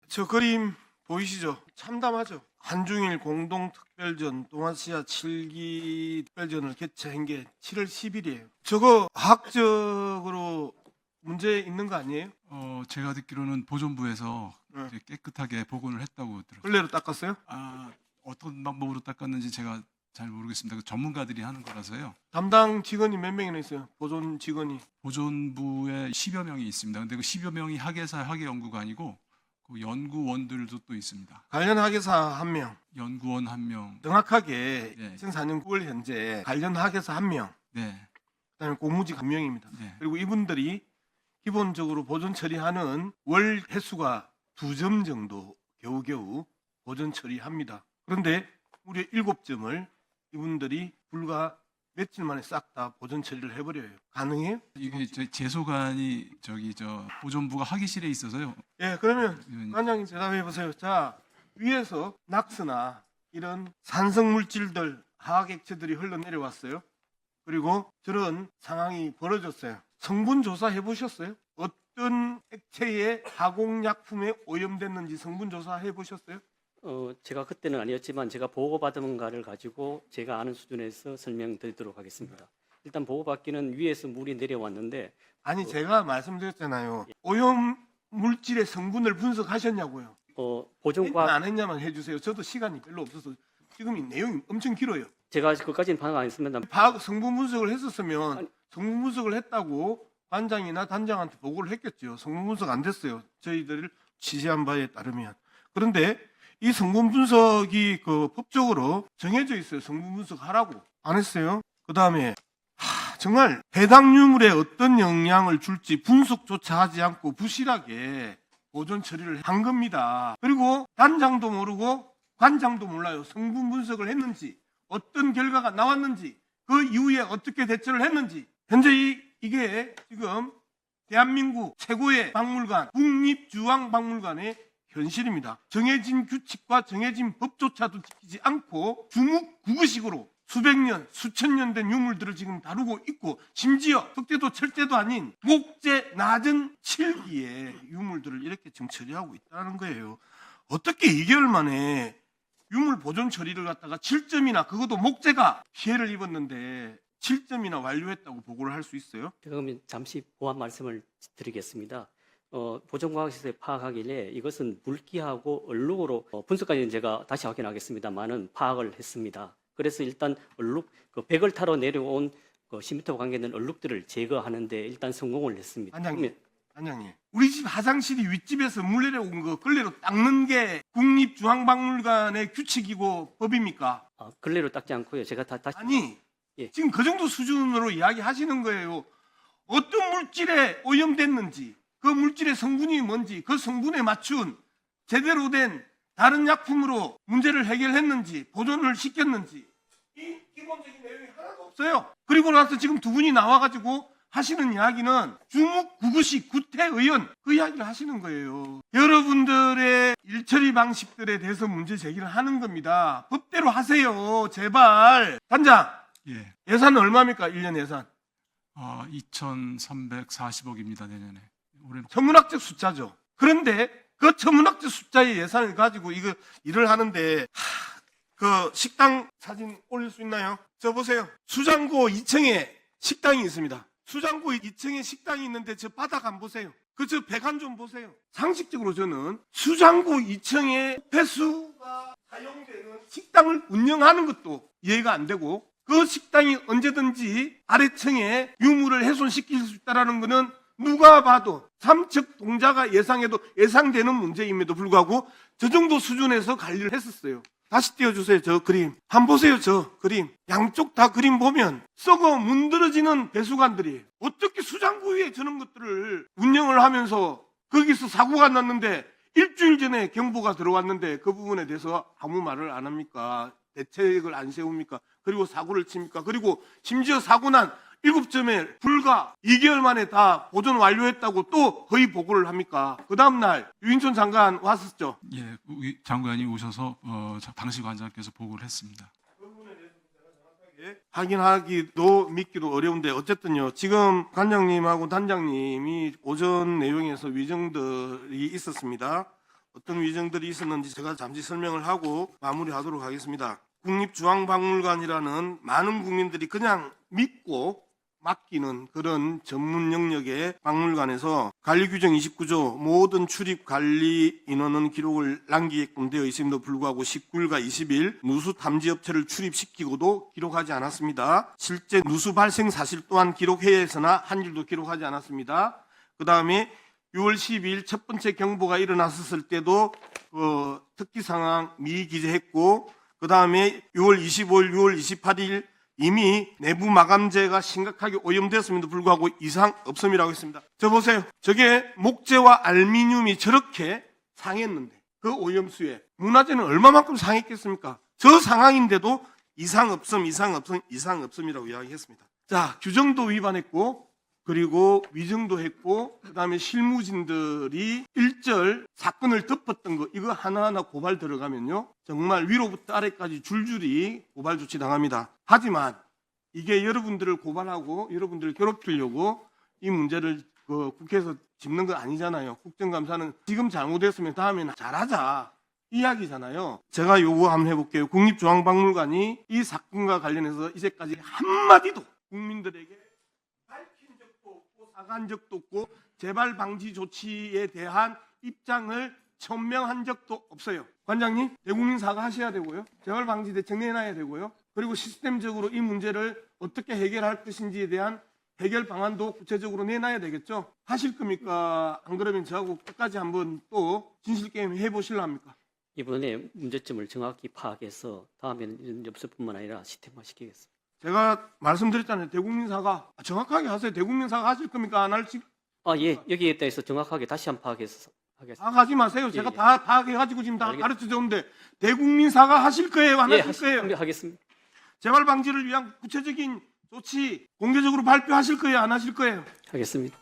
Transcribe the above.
저 그림 보이시죠? 참담하죠? 한중일 공동특별전 동아시아 7기 특별전을 개최한 게 7월 10일이에요. 저거 과학적으로 문제 있는 거 아니에요? 제가 듣기로는 보존부에서 네. 이제 깨끗하게 복원을 했다고 들었어요. 걸레로 닦았어요? 어떤 방법으로 닦았는지 제가 잘 모르겠습니다. 그 전문가들이 하는 거라서요. 담당 직원이 몇 명이나 있어요? 보존 직원이. 보존부에 10여 명이 있습니다. 근데 그 10여 명이 학예사 학예연구가 아니고 그 연구원들도 또 있습니다. 관련 학예사 1명. 연구원 1명. 정확하게 네. 2004년 9월 현재 관련 학예사 1명. 네. 그다음에 고무직 1명입니다. 네. 그리고 이분들이 기본적으로 보존 처리하는 월 횟수가 2점 정도 겨우겨우 보존 처리합니다. 그런데 무려 7점을 이분들이 불과 며칠 만에 싹 다 보존 처리를 해버려요. 가능해요? 이게 제소관이 보존부가 학예실에 있어서요. 예, 그러면 의원님. 관장님 대답해 보세요. 자, 위에서 낙스나 이런 산성 물질들, 화학 액체들이 흘러내려왔어요. 그리고 저런 상황이 벌어졌어요. 성분 조사해 보셨어요? 어떤 액체에 화공약품에 오염됐는지 성분 조사해 보셨어요? 제가 그때는 아니었지만 제가 보고받은 바를 가지고 제가 아는 수준에서 설명드리도록 하겠습니다. 일단 보고받기는 위에서 물이 내려왔는데 아니 제가 말씀드렸잖아요. 오염 물질의 성분을 분석하셨냐고요. 보존과학 안 했냐만 해주세요. 저도 시간이 별로 없어서 지금 이 내용이 엄청 길어요. 제가 그까지는 반응 안 했습니다. 성분 분석을 했었으면 성분 분석을 했다고 관장이나 단장한테 보고를 했겠죠. 성분 분석 안 됐어요. 저희들 취재한 바에 따르면. 그런데 이 성분 분석이 법적으로 정해져 있어요. 성분 분석하라고. 안 했어요. 그 다음에 정말 해당 유물에 어떤 영향을 줄지 분석조차 하지 않고 부실하게 보존 처리를 한 겁니다. 그리고 단장도 모르고 관장도 몰라요. 성분 분석을 했는지 어떤 결과가 나왔는지 그 이후에 어떻게 대처를 했는지. 현재 이게 지금 대한민국 최고의 박물관 국립주황박물관의 현실입니다. 정해진 규칙과 정해진 법조차도 지키지 않고 주묵구구식으로 수백 년, 수천 년 된 유물들을 지금 다루고 있고 심지어 석재도 철제도 아닌 목재 낮은 7기의 유물들을 이렇게 지금 처리하고 있다는 거예요. 어떻게 2개월 만에 유물 보존 처리를 갖다가 7점이나 그것도 목재가 피해를 입었는데 7점이나 완료했다고 보고를 할 수 있어요? 제가 그러면 잠시 보완 말씀을 드리겠습니다. 보존과학실에 파악하길래 이것은 물기하고 얼룩으로 분석까지는 제가 다시 확인하겠습니다만은 파악을 했습니다. 그래서 일단 얼룩, 백을 타러 내려온 10m 관계된 얼룩들을 제거하는데 일단 성공을 했습니다. 단장님, 우리 집 화장실이 윗집에서 물 내려온 거 걸레로 닦는 게 국립중앙박물관의 규칙이고 법입니까? 걸레로 닦지 않고요. 제가 다시 아니, 예. 지금 그 정도 수준으로 이야기하시는 거예요. 어떤 물질에 오염됐는지, 그 물질의 성분이 뭔지, 그 성분에 맞춘 제대로 된 다른 약품으로 문제를 해결했는지, 보존을 시켰는지 이 기본적인 내용이 하나도 없어요. 그리고 나서 지금 두 분이 나와가지고 하시는 이야기는 주묵구구식 구태의원 그 이야기를 하시는 거예요. 여러분들의 일처리 방식들에 대해서 문제 제기를 하는 겁니다. 법대로 하세요. 제발. 단장, 예. 예산은 얼마입니까? 1년 예산. 2,340억입니다. 내년에. 올해는 천문학적 숫자죠. 그런데 그 천문학적 숫자의 예산을 가지고 이거 일을 하는데 그 식당 사진 올릴 수 있나요? 저 보세요. 수장고 2층에 식당이 있습니다. 수장고 2층에 식당이 있는데 저 바닥 안 보세요. 저 배관 좀 보세요. 상식적으로 저는 수장고 2층에 폐수가 사용되는 식당을 운영하는 것도 이해가 안 되고 그 식당이 언제든지 아래층에 유물을 훼손시킬 수 있다는 것은 누가 봐도 삼척 동자가 예상되는 문제임에도 불구하고 저 정도 수준에서 관리를 했었어요. 다시 띄워주세요. 저 그림. 한번 보세요. 저 그림. 양쪽 다 그림 보면 썩어 문드러지는 배수관들이 어떻게 수장고 위에 저런 것들을 운영을 하면서 거기서 사고가 났는데 일주일 전에 경보가 들어왔는데 그 부분에 대해서 아무 말을 안 합니까? 대책을 안 세웁니까? 그리고 사고를 칩니까? 그리고 심지어 사고 난 7점에 불과 2개월 만에 다 보존 완료했다고 또 거의 보고를 합니까? 그 다음날 유인촌 장관 왔었죠? 예, 장관이 오셔서 당시 관장께서 보고를 했습니다. 확인하기도 믿기도 어려운데 어쨌든요. 지금 관장님하고 단장님이 오전 내용에서 위정들이 있었습니다. 어떤 위정들이 있었는지 제가 잠시 설명을 하고 마무리하도록 하겠습니다. 국립중앙박물관이라는 많은 국민들이 그냥 믿고 맡기는 그런 전문 영역의 박물관에서 관리규정 29조 모든 출입 관리 인원은 기록을 남기게끔 되어 있음에도 불구하고 19일과 20일 누수 탐지업체를 출입시키고도 기록하지 않았습니다. 실제 누수 발생 사실 또한 기록회의에서나 한 줄도 기록하지 않았습니다. 그 다음에 6월 12일 첫 번째 경보가 일어났었을 때도 특기 상황 미기재했고, 그 다음에 6월 25일, 6월 28일 이미 내부 마감재가 심각하게 오염되었음에도 불구하고 이상 없음이라고 했습니다. 저 보세요. 저게 목재와 알미늄이 저렇게 상했는데 그 오염수에 문화재는 얼마만큼 상했겠습니까? 저 상황인데도 이상 없음, 이상 없음, 이상 없음이라고 이야기했습니다. 자, 규정도 위반했고 그리고 위정도 했고 그다음에 실무진들이 일절 사건을 덮었던 거 이거 하나하나 고발 들어가면요 정말 위로부터 아래까지 줄줄이 고발 조치 당합니다. 하지만 이게 여러분들을 고발하고 여러분들을 괴롭히려고 이 문제를 국회에서 짚는 거 아니잖아요. 국정감사는 지금 잘못했으면 다음에는 잘하자 이야기잖아요. 제가 요구 한번 해볼게요. 국립중앙박물관이 이 사건과 관련해서 이제까지 한마디도 국민들에게 밝힌 적도 없고 사과한 적도 없고 재발 방지 조치에 대한 입장을 천명한 적도 없어요. 관장님, 대국민 사과하셔야 되고요. 재발 방지 대책 내놔야 되고요. 그리고 시스템적으로 이 문제를 어떻게 해결할 것인지에 대한 해결 방안도 구체적으로 내놔야 되겠죠. 하실 겁니까? 안 그러면 저하고 끝까지 한번 또 진실게임 해보실라 합니까? 이번에 문제점을 정확히 파악해서 다음에는 엽서뿐만 아니라 시스템화시키겠습니다. 제가 말씀드렸잖아요. 대국민 사과 정확하게 하세요. 대국민 사과 하실 겁니까? 안 할지? 예, 여기에 대해서 정확하게 다시 한번 파악해서 하겠습니다. 사과하지 마세요. 제가 예. 다 파악해가지고 지금 다 알겠습니다. 가르쳐줬는데 대국민 사과 하실 거예요? 안 예, 하실 거예요? 하겠습니다. 재발 방지를 위한 구체적인 조치 공개적으로 발표하실 거예요? 안 하실 거예요? 하겠습니다.